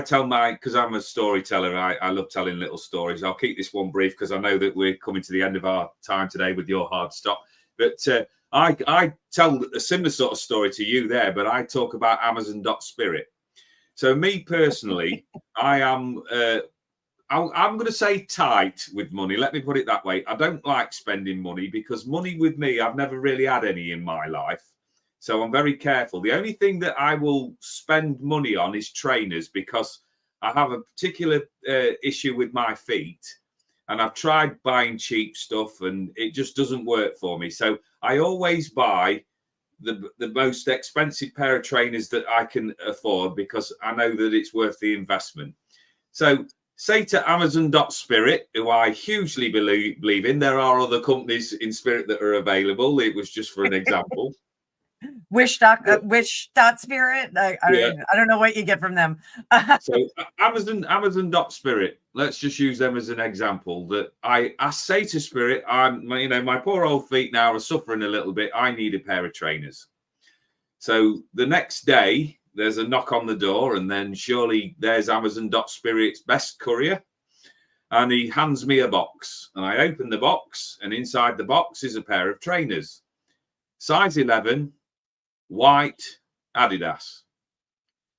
tell because I'm a storyteller. I love telling little stories. I'll keep this one brief because I know that we're coming to the end of our time today with your hard stop. But I tell a similar sort of story to you there, but I talk about Amazon.spirit. So me personally, I am, I'm going to say tight with money. Let me put it that way. I don't like spending money because money with me, I've never really had any in my life. So I'm very careful. The only thing that I will spend money on is trainers because I have a particular issue with my feet, and I've tried buying cheap stuff, and it just doesn't work for me. So I always buy the most expensive pair of trainers that I can afford, because I know that it's worth the investment. So say to Amazon.spirit, who I hugely believe in. There are other companies in spirit that are available. It was just for an example. Wish dot spirit. I don't know what you get from them. So Amazon.spirit, let's just use them as an example. That I say to Spirit, my poor old feet now are suffering a little bit. I need a pair of trainers. So the next day there's a knock on the door, and then surely there's Amazon.spirit's best courier, and he hands me a box, and I open the box, and inside the box is a pair of trainers, size 11, white, Adidas.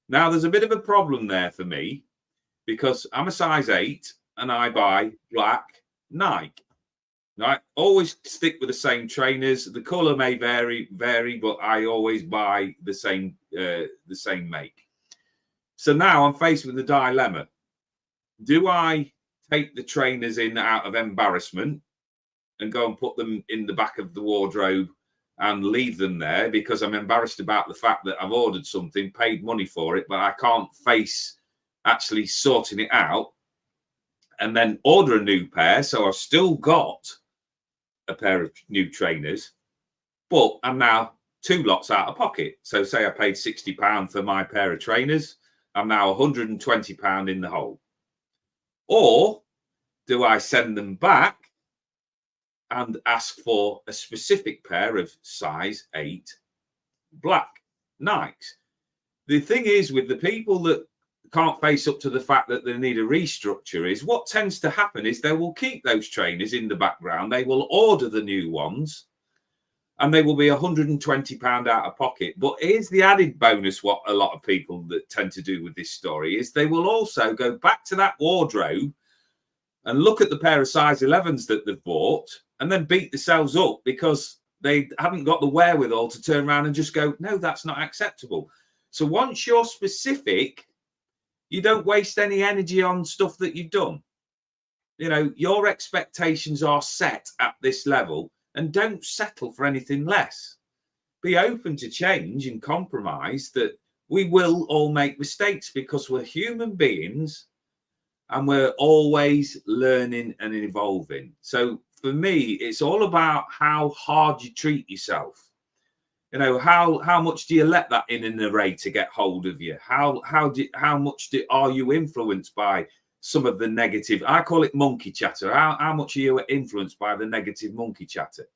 Now, there's a bit of a problem there for me, because I'm a size 8 and I buy black Nike. I always stick with the same trainers. The color may vary, but I always buy the same make. So now I'm faced with the dilemma. Do I take the trainers in out of embarrassment and go and put them in the back of the wardrobe and leave them there because I'm embarrassed about the fact that I've ordered something, paid money for it, but I can't face actually sorting it out, and then order a new pair? So I've still got a pair of new trainers, but I'm now 2 lots out of pocket. So say I paid £60 for my pair of trainers, I'm now £120 in the hole. Or do I send them back and ask for a specific pair of size 8 black Nikes? The thing is, with the people that can't face up to the fact that they need a restructure, is what tends to happen is they will keep those trainers in the background. They will order the new ones, and they will be £120 out of pocket. But here's the added bonus: what a lot of people that tend to do with this story is they will also go back to that wardrobe and look at the pair of size 11s that they've bought, and then beat themselves up because they haven't got the wherewithal to turn around and just go, no, that's not acceptable. So once you're specific, you don't waste any energy on stuff that you've done. You know, your expectations are set at this level, and don't settle for anything less. Be open to change and compromise. That we will all make mistakes because we're human beings and we're always learning and evolving. So for me, it's all about how hard you treat yourself. You know, how much do you let that inner narrator get hold of you? How much are you influenced by some of the negative? I call it monkey chatter. How much are you influenced by the negative monkey chatter?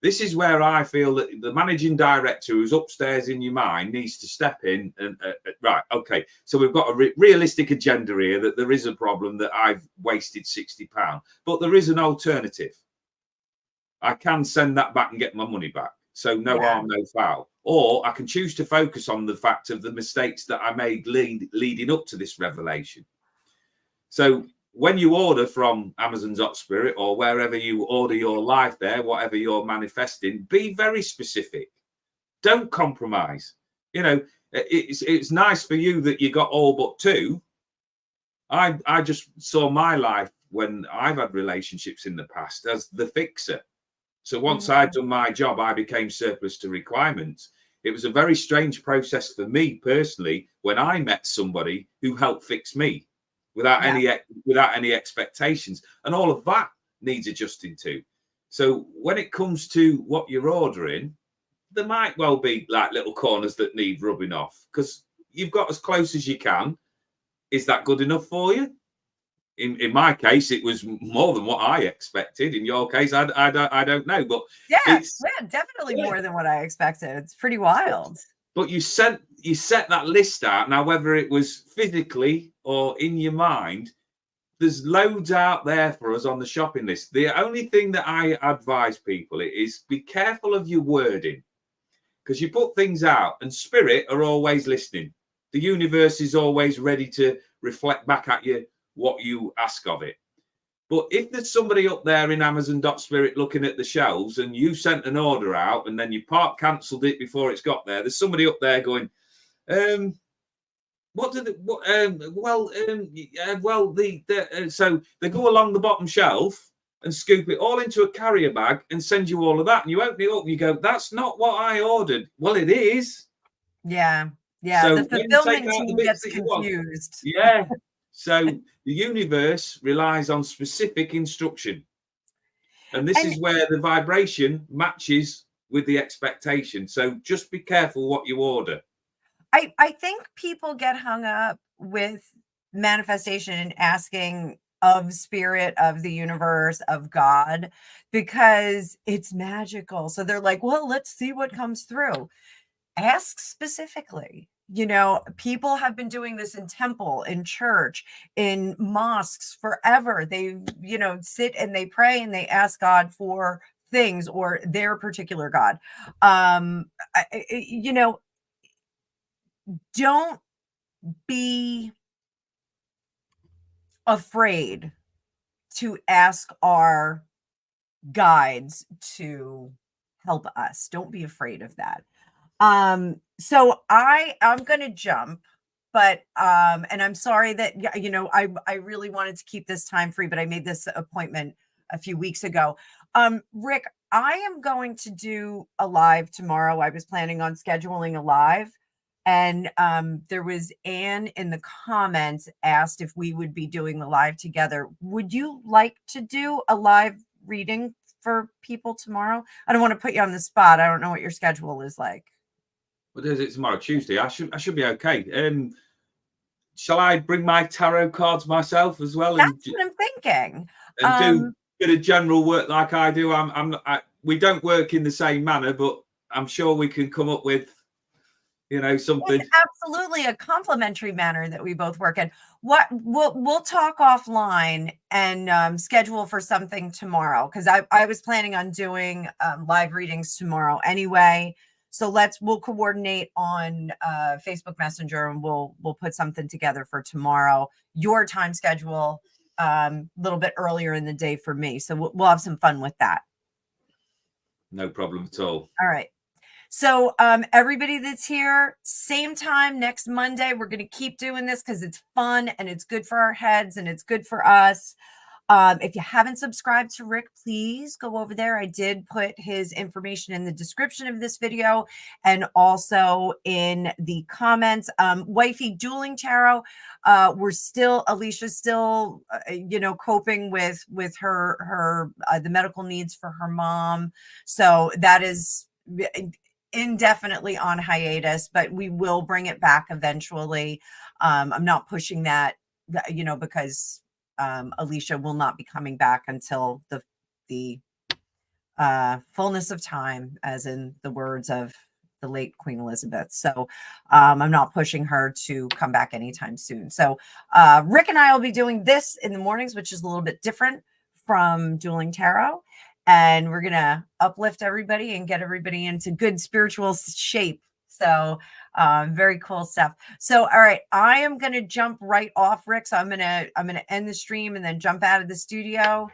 This is where I feel that the managing director who's upstairs in your mind needs to step in and right, okay, so we've got a realistic agenda here, that there is a problem, that I've wasted £60, but there is an alternative. I can send that back and get my money back. So no harm, no foul. Or I can choose to focus on the fact of the mistakes that I made leading up to this revelation. So when you order from Amazon.spirit or wherever you order your life there, whatever you're manifesting, be very specific. Don't compromise. You know, it's nice for you that you got all but 2. I just saw my life when I've had relationships in the past as the fixer. So once I'd done my job, I became surplus to requirements. It was a very strange process for me personally when I met somebody who helped fix me without any expectations, and all of that needs adjusting to. So when it comes to what you're ordering, there might well be like little corners that need rubbing off, because you've got as close as you can. Is that good enough for you? In my case, it was more than what I expected. In your case, I don't know, but it's definitely more than what I expected. It's pretty wild. But you set that list out. Now, whether it was physically or in your mind, there's loads out there for us on the shopping list. The only thing that I advise people is be careful of your wording, because you put things out and spirit are always listening. The universe is always ready to reflect back at you what you ask of it. But if there's somebody up there in Amazon.spirit looking at the shelves and you sent an order out and then you cancelled it before it's got there, there's somebody up there going, what do the what well so they go along the bottom shelf and scoop it all into a carrier bag and send you all of that, and you open it up and you go, that's not what I ordered. Well, it is. Yeah. Yeah. So The when you take fulfillment out the team bits gets that you want, confused. yeah. So the universe relies on specific instruction, and this And is where the vibration matches with the expectation. So just be careful what you order. I think people get hung up with manifestation and asking of spirit, of the universe, of God, because it's magical. So they're like, well, let's see what comes through. Ask specifically. People have been doing this in temple, in church, in mosques forever. They, sit and they pray and they ask God for things, or their particular God. Don't be afraid to ask our guides to help us. Don't be afraid of that. So I'm going to jump, but and I'm sorry that I really wanted to keep this time free, but I made this appointment a few weeks ago. Rick, I am going to do a live tomorrow. I was planning on scheduling a live, and there was Anne in the comments asked if we would be doing the live together. Would you like to do a live reading for people tomorrow? I don't want to put you on the spot. I don't know what your schedule is like. What is it tomorrow? Tuesday. I should be okay. Shall I bring my tarot cards myself as well, That's what I'm thinking. and do a bit of general work like I do? We don't work in the same manner, but I'm sure we can come up with something. It's absolutely a complementary manner that we both work in. What we'll talk offline and schedule for something tomorrow, because I was planning on doing live readings tomorrow anyway. So we'll coordinate on Facebook Messenger, and we'll put something together for tomorrow. Your time schedule a little bit earlier in the day for me, so we'll have some fun with that. No problem at all. All right. So everybody that's here, same time next Monday, we're going to keep doing this because it's fun and it's good for our heads and it's good for us. If you haven't subscribed to Rick, please go over there. I did put his information in the description of this video and also in the comments. Wifey Dueling Tarot, Alicia's still, coping with her the medical needs for her mom. So that is indefinitely on hiatus, but we will bring it back eventually. I'm not pushing that, because Alicia will not be coming back until the fullness of time, as in the words of the late Queen Elizabeth. So I'm not pushing her to come back anytime soon. So Rick and I will be doing this in the mornings, which is a little bit different from Dueling Tarot. And we're going to uplift everybody and get everybody into good spiritual shape. So very cool stuff. So, all right, I am going to jump right off, Rick. So I'm going to end the stream and then jump out of the studio.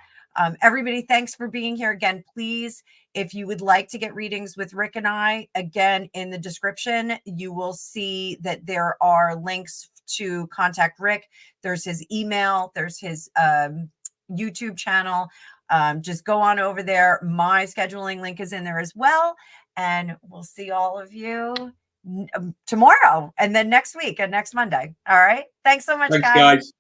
Everybody, thanks for being here again. Please, if you would like to get readings with Rick and I, again, in the description, you will see that there are links to contact Rick. There's his email. There's his YouTube channel. Just go on over there. My scheduling link is in there as well. And we'll see all of you tomorrow and then next week and next Monday. All right. Thanks so much, Thanks, guys. guys.